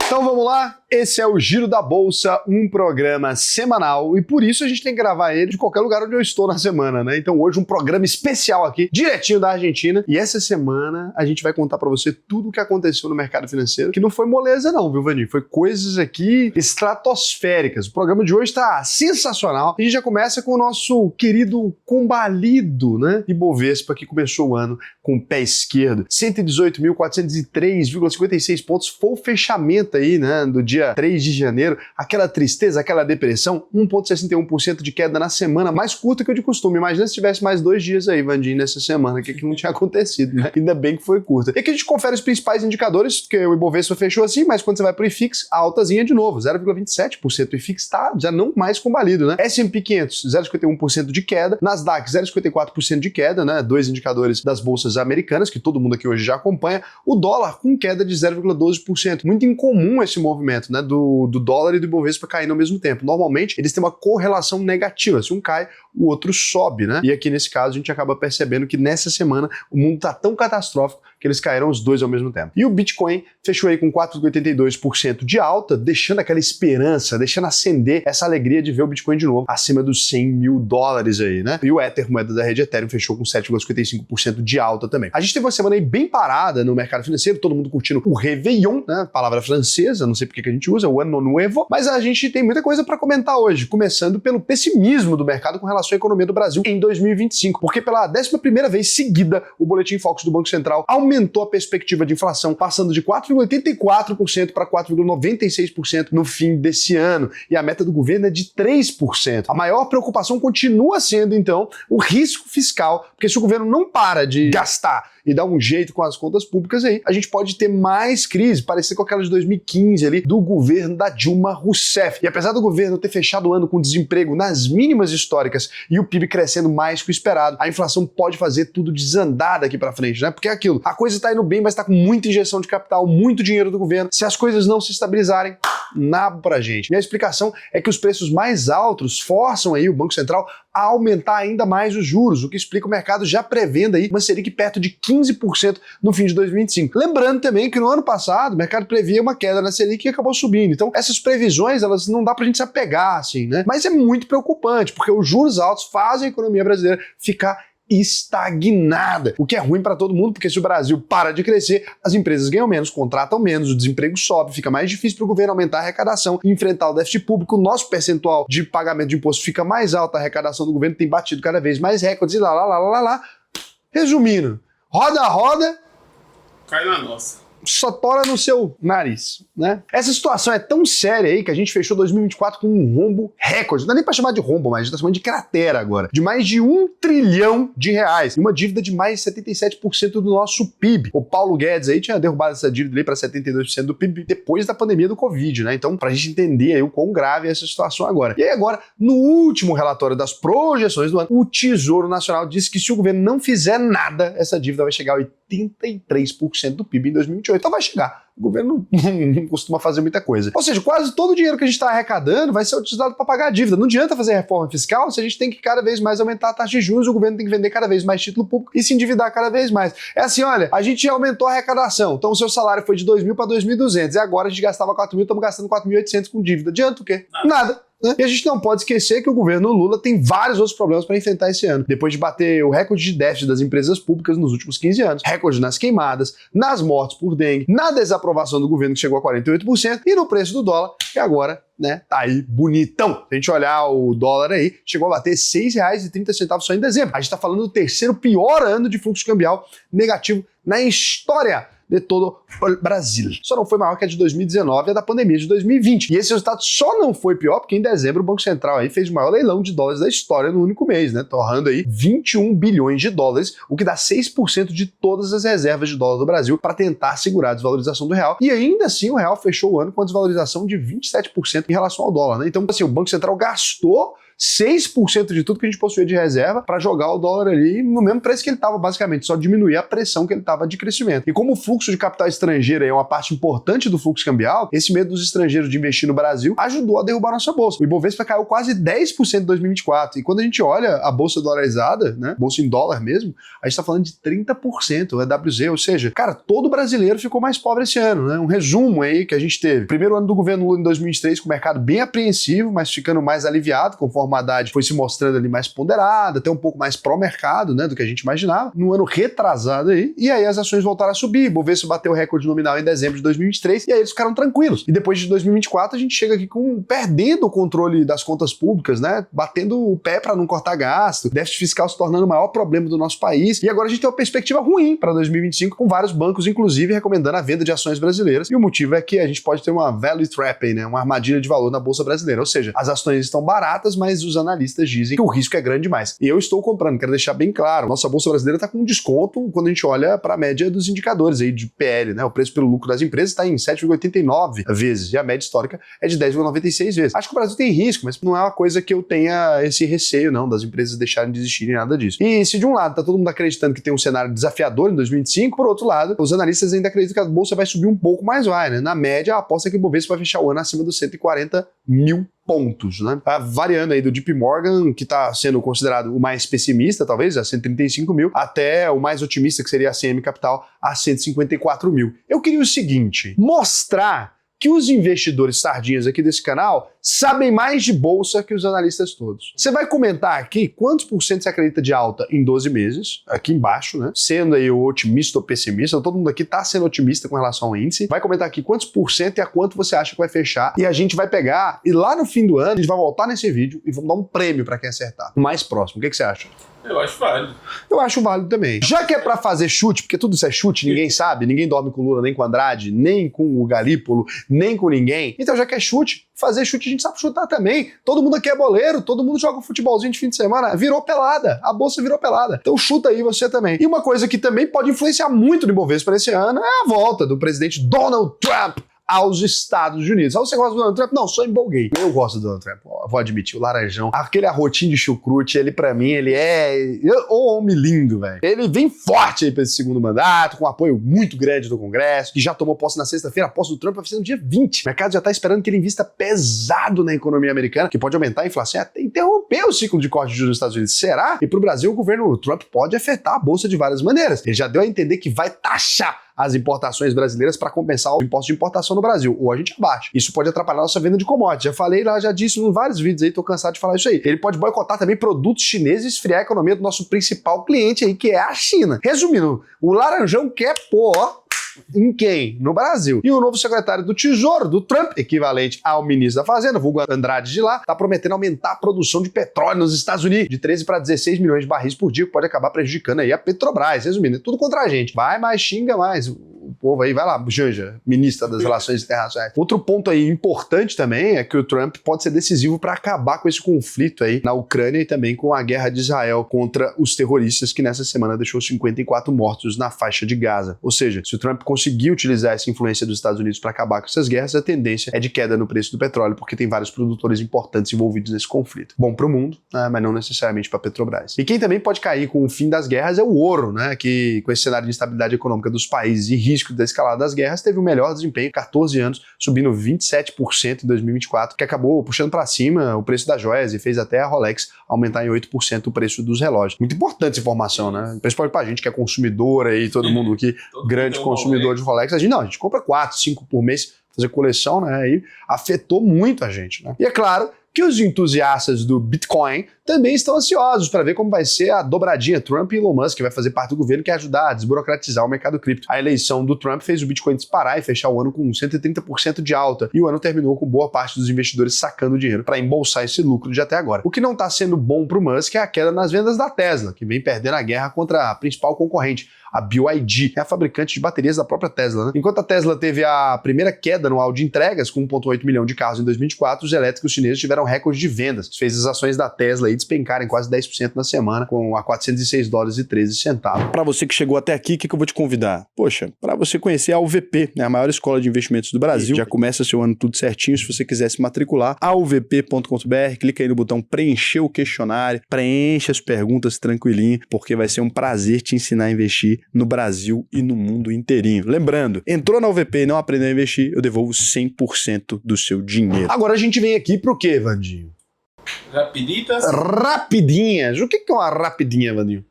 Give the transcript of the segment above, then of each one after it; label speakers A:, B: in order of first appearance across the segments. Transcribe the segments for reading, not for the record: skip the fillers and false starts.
A: Então vamos lá, esse é o Giro da Bolsa, um programa semanal e por isso a gente tem que gravar ele de qualquer lugar onde eu estou na semana, né? Então hoje um programa especial aqui, diretinho da Argentina, e essa semana a gente vai contar pra você tudo o que aconteceu no mercado financeiro, que não foi moleza não, viu, Vani? Foi coisas aqui estratosféricas. O programa de hoje tá sensacional. A gente já começa com o nosso querido combalido, né? Ibovespa, que começou o ano com o pé esquerdo. 118.403,56 pontos foi o fechamento aí, né, do dia 3 de janeiro, aquela tristeza, aquela depressão, 1,61% de queda na semana, mais curta que o de costume. Imagina se tivesse mais 2 dias aí, Vandinho, nessa semana, que não tinha acontecido, né? Ainda bem que foi curta. E aqui a gente confere os principais indicadores, porque o Ibovespa fechou assim, mas quando você vai pro IFIX, altazinha de novo, 0,27%. O IFIX tá já não mais combalido, né? S&P 500, 0,51% de queda, Nasdaq, 0,54% de queda, né? Dois indicadores das bolsas americanas, que todo mundo aqui hoje já acompanha. O dólar com queda de 0,12%. Muito incomum esse movimento, né, do dólar e do Ibovespa caindo ao mesmo tempo. Normalmente, eles têm uma correlação negativa. Se um cai, o outro sobe, né? E aqui, nesse caso, a gente acaba percebendo que nessa semana o mundo tá tão catastrófico que eles caíram os dois ao mesmo tempo. E o Bitcoin fechou aí com 4,82% de alta, deixando aquela esperança, deixando acender essa alegria de ver o Bitcoin de novo acima dos $100 mil aí, né? E o Ether, moeda da rede Ethereum, fechou com 7,55% de alta também. A gente teve uma semana aí bem parada no mercado financeiro, todo mundo curtindo o Réveillon, né? Palavra francesa, não sei por que a gente usa, o Ano Novo, mas a gente tem muita coisa para comentar hoje, começando pelo pessimismo do mercado com relação à economia do Brasil em 2025, porque pela 11ª vez seguida, o Boletim Focus do Banco Central aumentou a perspectiva de inflação, passando de 4,84% para 4,96% no fim desse ano, e a meta do governo é de 3%. A maior preocupação continua sendo, então, o risco fiscal, porque se o governo não para de gastar e dar um jeito com as contas públicas aí, a gente pode ter mais crise, parecer com aquela de 2015 ali, do governo da Dilma Rousseff. E apesar do governo ter fechado o ano com desemprego nas mínimas históricas e o PIB crescendo mais que o esperado, a inflação pode fazer tudo desandar daqui pra frente, né? Porque é aquilo, a coisa tá indo bem, mas tá com muita injeção de capital, muito dinheiro do governo. Se as coisas não se estabilizarem, nada pra gente. E a explicação é que os preços mais altos forçam aí o Banco Central a aumentar ainda mais os juros, o que explica o mercado já prevendo aí uma Selic perto de 15% no fim de 2025. Lembrando também que no ano passado o mercado previa uma queda na Selic e acabou subindo. Então essas previsões, elas não dá pra gente se apegar assim, né? Mas é muito preocupante, porque os juros altos fazem a economia brasileira ficar estagnada, o que é ruim para todo mundo, porque se o Brasil para de crescer, as empresas ganham menos, contratam menos, o desemprego sobe, fica mais difícil para o governo aumentar a arrecadação, enfrentar o déficit público, o nosso percentual de pagamento de imposto fica mais alto, a arrecadação do governo tem batido cada vez mais recordes e lá. Resumindo, roda,
B: cai na nossa.
A: Só tora no seu nariz, né? Essa situação é tão séria aí que a gente fechou 2024 com um rombo recorde. Não dá nem pra chamar de rombo, mas a gente tá chamando de cratera agora. De mais de R$1 trilhão e uma dívida de mais de 77% do nosso PIB. O Paulo Guedes aí tinha derrubado essa dívida ali para 72% do PIB depois da pandemia do Covid, né? Então, pra gente entender aí o quão grave é essa situação agora. E aí agora, no último relatório das projeções do ano, o Tesouro Nacional disse que se o governo não fizer nada, essa dívida vai chegar a 83% do PIB em 2028. Então vai chegar. O governo não costuma fazer muita coisa. Ou seja, quase todo o dinheiro que a gente está arrecadando vai ser utilizado para pagar a dívida. Não adianta fazer reforma fiscal se a gente tem que cada vez mais aumentar a taxa de juros, o governo tem que vender cada vez mais título público e se endividar cada vez mais. É assim, olha, a gente aumentou a arrecadação, então o seu salário foi de 2.000 para 2.200 e agora a gente gastava 4.000, estamos gastando 4.800 com dívida. Adianta o quê? Nada. E a gente não pode esquecer que o governo Lula tem vários outros problemas para enfrentar esse ano. Depois de bater o recorde de déficit das empresas públicas nos últimos 15 anos, recorde nas queimadas, nas mortes por dengue, na desaprovação do governo que chegou a 48% e no preço do dólar, que agora, né, tá aí bonitão. Se a gente olhar o dólar aí, chegou a bater R$ 6,30 só em dezembro. A gente tá falando do terceiro pior ano de fluxo cambial negativo na história de todo o Brasil. Só não foi maior que a de 2019 e a da pandemia de 2020. E esse resultado só não foi pior porque em dezembro o Banco Central aí fez o maior leilão de dólares da história no único mês, né? Torrando aí 21 bilhões de dólares, o que dá 6% de todas as reservas de dólar do Brasil para tentar segurar a desvalorização do real. E ainda assim o real fechou o ano com a desvalorização de 27% em relação ao dólar, né? Então, assim, o Banco Central gastou 6% de tudo que a gente possuía de reserva para jogar o dólar ali no mesmo preço que ele estava, basicamente, só diminuir a pressão que ele estava de crescimento. E como o fluxo de capital estrangeiro é uma parte importante do fluxo cambial, esse medo dos estrangeiros de investir no Brasil ajudou a derrubar a nossa bolsa. O Ibovespa caiu quase 10% em 2024. E quando a gente olha a bolsa dolarizada, né, bolsa em dólar mesmo, a gente está falando de 30%, o EWZ, ou seja, cara, todo brasileiro ficou mais pobre esse ano, né? Um resumo aí que a gente teve. Primeiro ano do governo Lula em 2023, com o mercado bem apreensivo, mas ficando mais aliviado, conforme a Haddad foi se mostrando ali mais ponderada, até um pouco mais pró-mercado, né, do que a gente imaginava. No ano retrasado aí, e aí as ações voltaram a subir. O Bovespa bateu o recorde nominal em dezembro de 2023, e aí eles ficaram tranquilos. E depois de 2024, a gente chega aqui perdendo o controle das contas públicas, né, batendo o pé para não cortar gasto, déficit fiscal se tornando o maior problema do nosso país, e agora a gente tem uma perspectiva ruim para 2025, com vários bancos, inclusive, recomendando a venda de ações brasileiras, e o motivo é que a gente pode ter uma value trap, né, uma armadilha de valor na Bolsa Brasileira, ou seja, as ações estão baratas, mas os analistas dizem que o risco é grande demais. E eu estou comprando, quero deixar bem claro, nossa Bolsa Brasileira está com um desconto quando a gente olha para a média dos indicadores aí de PL, né, o preço pelo lucro das empresas está em 7,89 vezes, e a média histórica é de 10,96 vezes. Acho que o Brasil tem risco, mas não é uma coisa que eu tenha esse receio, não, das empresas deixarem de existir nem nada disso. E se de um lado tá todo mundo acreditando que tem um cenário desafiador em 2025, por outro lado, os analistas ainda acreditam que a bolsa vai subir um pouco mais, né? Na média, a aposta é que o Bovespa vai fechar o ano acima dos 140 mil pontos, né? Tá variando aí do JP Morgan, que está sendo considerado o mais pessimista, talvez, a 135 mil, até o mais otimista, que seria a CM Capital, a 154 mil. Eu queria o seguinte, mostrar que os investidores sardinhas aqui desse canal sabem mais de bolsa que os analistas todos. Você vai comentar aqui quantos por cento você acredita de alta em 12 meses, aqui embaixo, né? Sendo aí o otimista ou pessimista, todo mundo aqui tá sendo otimista com relação ao índice. Vai comentar aqui quantos por cento e a quanto você acha que vai fechar. E a gente vai pegar, e lá no fim do ano, a gente vai voltar nesse vídeo e vamos dar um prêmio para quem acertar. O mais próximo. O que você acha?
B: Eu acho válido.
A: Eu acho válido também. Já que é pra fazer chute, porque tudo isso é chute, ninguém sabe, ninguém dorme com o Lula, nem com o Andrade, nem com o Galípolo, nem com ninguém. Então já que é chute, fazer chute a gente sabe chutar também. Todo mundo aqui é boleiro, todo mundo joga um futebolzinho de fim de semana, virou pelada, a bolsa virou pelada. Então chuta aí você também. E uma coisa que também pode influenciar muito no Ibovespa esse ano é a volta do presidente Donald Trump aos Estados Unidos. Ah, você gosta do Donald Trump? Não, só empolguei. Eu gosto do Donald Trump, vou admitir, o laranjão. Aquele arrotinho de chucrute, ele pra mim, ele é o homem lindo, velho. Ele vem forte aí pra esse segundo mandato, com apoio muito grande do Congresso, que já tomou posse na sexta-feira, a posse do Trump vai ser no dia 20. O mercado já tá esperando que ele invista pesado na economia americana, que pode aumentar a inflação e até interromper o ciclo de corte de juros nos Estados Unidos. Será? E pro Brasil, o governo Trump pode afetar a bolsa de várias maneiras. Ele já deu a entender que vai taxar as importações brasileiras para compensar o imposto de importação no Brasil, ou a gente abaixa. Isso pode atrapalhar a nossa venda de commodities. Já falei lá, já disse em vários vídeos aí, tô cansado de falar isso aí. Ele pode boicotar também produtos chineses e esfriar a economia do nosso principal cliente aí, que é a China. Resumindo, o laranjão quer pôr em quem? No Brasil. E o novo secretário do Tesouro, do Trump, equivalente ao ministro da Fazenda, vulgo Andrade de lá, tá prometendo aumentar a produção de petróleo nos Estados Unidos de 13 para 16 milhões de barris por dia, que pode acabar prejudicando aí a Petrobras. Resumindo, é tudo contra a gente. Vai mais, xinga mais. O povo aí, vai lá, Janja, ministra das Relações Internacionais. Outro ponto aí importante também é que o Trump pode ser decisivo para acabar com esse conflito aí na Ucrânia e também com a guerra de Israel contra os terroristas, que nessa semana deixou 54 mortos na faixa de Gaza. Ou seja, se o Trump conseguir utilizar essa influência dos Estados Unidos para acabar com essas guerras, a tendência é de queda no preço do petróleo, porque tem vários produtores importantes envolvidos nesse conflito. Bom para o mundo, né, mas não necessariamente para a Petrobras. E quem também pode cair com o fim das guerras é o ouro, né, que com esse cenário de instabilidade econômica dos países e risco da escalada das guerras, teve o melhor desempenho, 14 anos, subindo 27% em 2024, que acabou puxando para cima o preço das joias e fez até a Rolex aumentar em 8% o preço dos relógios. Muito importante essa informação, né? Principalmente pra gente que é consumidor aí, todo mundo aqui, grande consumidor de Rolex. A gente compra 4, 5 por mês, fazer coleção, né? Aí afetou muito a gente, né? E é claro que os entusiastas do Bitcoin também estão ansiosos para ver como vai ser a dobradinha Trump e Elon Musk, que vai fazer parte do governo, que é ajudar a desburocratizar o mercado cripto. A eleição do Trump fez o Bitcoin disparar e fechar o ano com 130% de alta, e o ano terminou com boa parte dos investidores sacando dinheiro para embolsar esse lucro de até agora. O que não está sendo bom para o Musk é a queda nas vendas da Tesla, que vem perdendo a guerra contra a principal concorrente, A BYD é a fabricante de baterias da própria Tesla, né? Enquanto a Tesla teve a primeira queda anual de entregas, com 1,8 milhão de carros em 2024, os elétricos chineses tiveram recorde de vendas. Isso fez as ações da Tesla aí despencarem quase 10% na semana, com a $406,13.
C: Para você que chegou até aqui, o que eu vou te convidar? Poxa, para você conhecer a UVP, né, a maior escola de investimentos do Brasil. Já começa seu ano tudo certinho. Se você quiser se matricular, auvp.com.br, clica aí no botão preencher o questionário, preencha as perguntas tranquilinho, porque vai ser um prazer te ensinar a investir no Brasil e no mundo inteirinho. Lembrando, entrou na UVP e não aprendeu a investir, eu devolvo 100% do seu dinheiro.
A: Agora a gente vem aqui pro quê, Vandinho?
B: Rapiditas.
A: Rapidinhas. O que é uma rapidinha, Vandinho?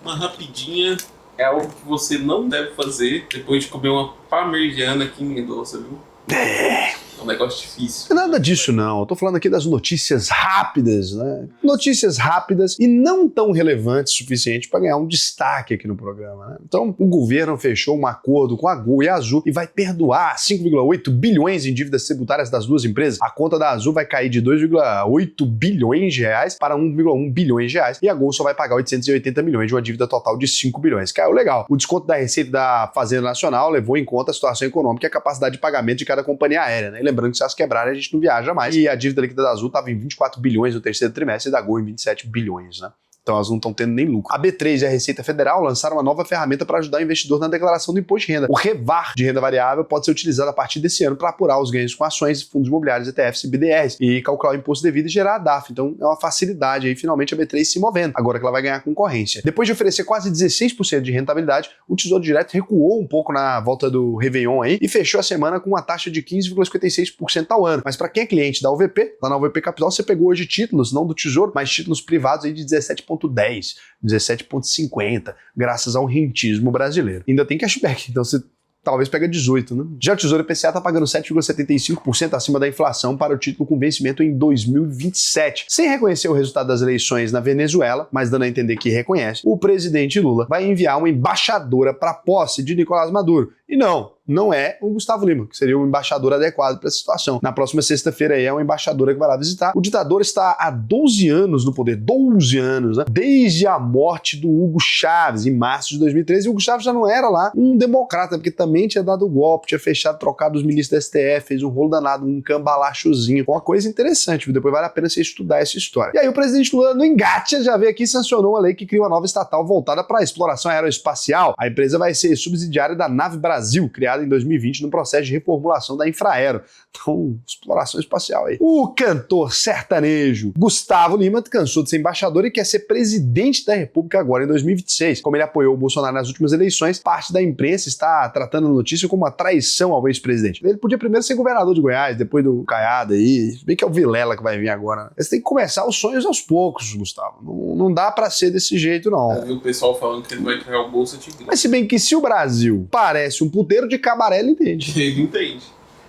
B: Uma rapidinha é algo que você não deve fazer depois de comer uma parmegiana aqui em Mendonça, viu? É um negócio difícil.
A: Não é nada disso, não. Eu tô falando aqui das notícias rápidas, né? Notícias rápidas e não tão relevantes o suficiente para ganhar um destaque aqui no programa, né? Então, o governo fechou um acordo com a Gol e a Azul e vai perdoar 5,8 bilhões em dívidas tributárias das duas empresas. A conta da Azul vai cair de 2,8 bilhões de reais para 1,1 bilhões de reais e a Gol só vai pagar 880 milhões de uma dívida total de 5 bilhões. Caiu legal. O desconto da receita da Fazenda Nacional levou em conta a situação econômica e a capacidade de pagamento de cada companhia aérea, né? E lembrando que se elas quebrarem, a gente não viaja mais. E a dívida líquida da Azul estava em 24 bilhões no terceiro trimestre e da Gol em 27 bilhões, né? Então elas não estão tendo nem lucro. A B3 e a Receita Federal lançaram uma nova ferramenta para ajudar o investidor na declaração do imposto de renda. O REVAR de renda variável pode ser utilizado a partir desse ano para apurar os ganhos com ações, fundos imobiliários, ETFs e BDRs e calcular o imposto devido e gerar a DAF. Então é uma facilidade aí, finalmente, a B3 se movendo, agora que ela vai ganhar concorrência. Depois de oferecer quase 16% de rentabilidade, o Tesouro Direto recuou um pouco na volta do Réveillon aí e fechou a semana com uma taxa de 15,56% ao ano. Mas para quem é cliente da UVP, lá na UVP Capital, você pegou hoje títulos, não do Tesouro, mas títulos privados aí de 17,10%. 17,50, graças ao rentismo brasileiro. Ainda tem cashback, então você talvez pega 18, né? Já o Tesouro IPCA está pagando 7,75% acima da inflação para o título com vencimento em 2027. Sem reconhecer o resultado das eleições na Venezuela, mas dando a entender que reconhece, o presidente Lula vai enviar uma embaixadora para a posse de Nicolás Maduro. E não é o Gustavo Lima, que seria o embaixador adequado para essa situação. Na próxima sexta-feira aí é uma embaixadora que vai lá visitar. O ditador está há 12 anos no poder, 12 anos, né? Desde a morte do Hugo Chávez, em março de 2013. E o Hugo Chávez já não era lá um democrata, porque também tinha dado golpe, tinha fechado, trocado os ministros da STF, fez um rolo danado, um cambalachozinho. Uma coisa interessante, viu? Depois vale a pena você estudar essa história. E aí o presidente Lula, no engate, já veio aqui e sancionou uma lei que cria uma nova estatal voltada para a exploração aeroespacial. A empresa vai ser subsidiária da Nave Brasil, criada em 2020 no processo de reformulação da Infraero. Então, exploração espacial aí. O cantor sertanejo Gustavo Lima cansou de ser embaixador e quer ser presidente da República agora em 2026. Como ele apoiou o Bolsonaro nas últimas eleições, parte da imprensa está tratando a notícia como uma traição ao ex-presidente. Ele podia primeiro ser governador de Goiás, depois do Caiado aí, bem que é o Vilela que vai vir agora. Você tem que começar os sonhos aos poucos, Gustavo. Não dá pra ser desse jeito, não.
B: Eu vi o pessoal falando que ele vai entregar o Bolsa Tigre.
A: Mas se bem que se o Brasil parece um puteiro de cabaré, ele entende.
B: Ele entende.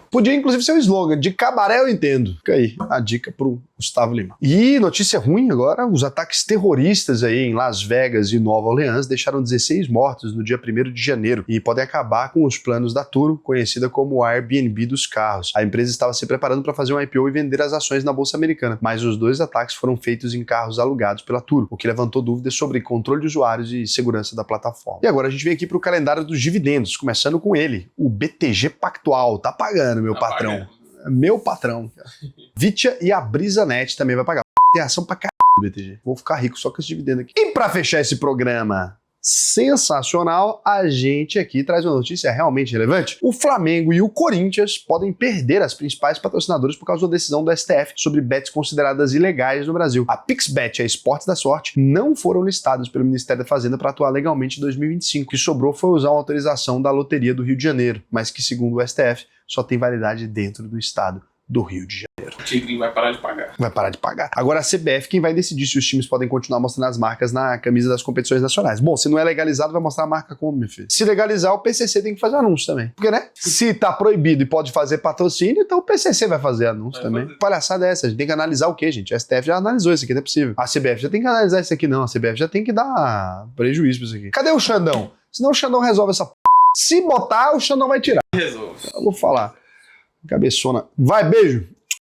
A: Podia, inclusive, ser o slogan, de cabaré eu entendo. Fica aí a dica pro Gustavo Lima. E notícia ruim agora, os ataques terroristas aí em Las Vegas e Nova Orleans deixaram 16 mortos no dia 1º de janeiro e podem acabar com os planos da Turo, conhecida como Airbnb dos carros. A empresa estava se preparando para fazer um IPO e vender as ações na Bolsa Americana, mas os dois ataques foram feitos em carros alugados pela Turo, o que levantou dúvidas sobre controle de usuários e segurança da plataforma. E agora a gente vem aqui pro calendário dos dividendos, começando com ele, o BTG Pactual. Tá pagando, meu patrão. Pagando. Meu patrão. Vitia e a Brisanet também vai pagar. Tem ação pra caralho do BTG. Vou ficar rico só com esse dividendo aqui. E pra fechar esse programa sensacional, a gente aqui traz uma notícia realmente relevante. O Flamengo e o Corinthians podem perder as principais patrocinadoras por causa da decisão do STF sobre bets consideradas ilegais no Brasil. A PixBet e a Esportes da Sorte não foram listadas pelo Ministério da Fazenda para atuar legalmente em 2025. O que sobrou foi usar uma autorização da Loteria do Rio de Janeiro, mas que, segundo o STF, só tem validade dentro do estado do Rio de Janeiro.
B: O Tigrinho vai parar de pagar.
A: Vai parar de pagar. Agora a CBF, quem vai decidir se os times podem continuar mostrando as marcas na camisa das competições nacionais. Bom, se não é legalizado, vai mostrar a marca como, meu filho? Se legalizar, o PCC tem que fazer anúncio também. Porque, né? Se tá proibido e pode fazer patrocínio, então o PCC vai fazer anúncio também. Palhaçada é essa? A gente tem que analisar o quê, gente? A STF já analisou isso aqui, não é possível. A CBF já tem que analisar isso aqui, não. A CBF já tem que dar prejuízo pra isso aqui. Cadê o Xandão? Senão o Xandão resolve essa p... Se botar, o Xandão vai tirar.
B: Resolve.
A: Eu vou falar. Cabeçona. Vai, beijo.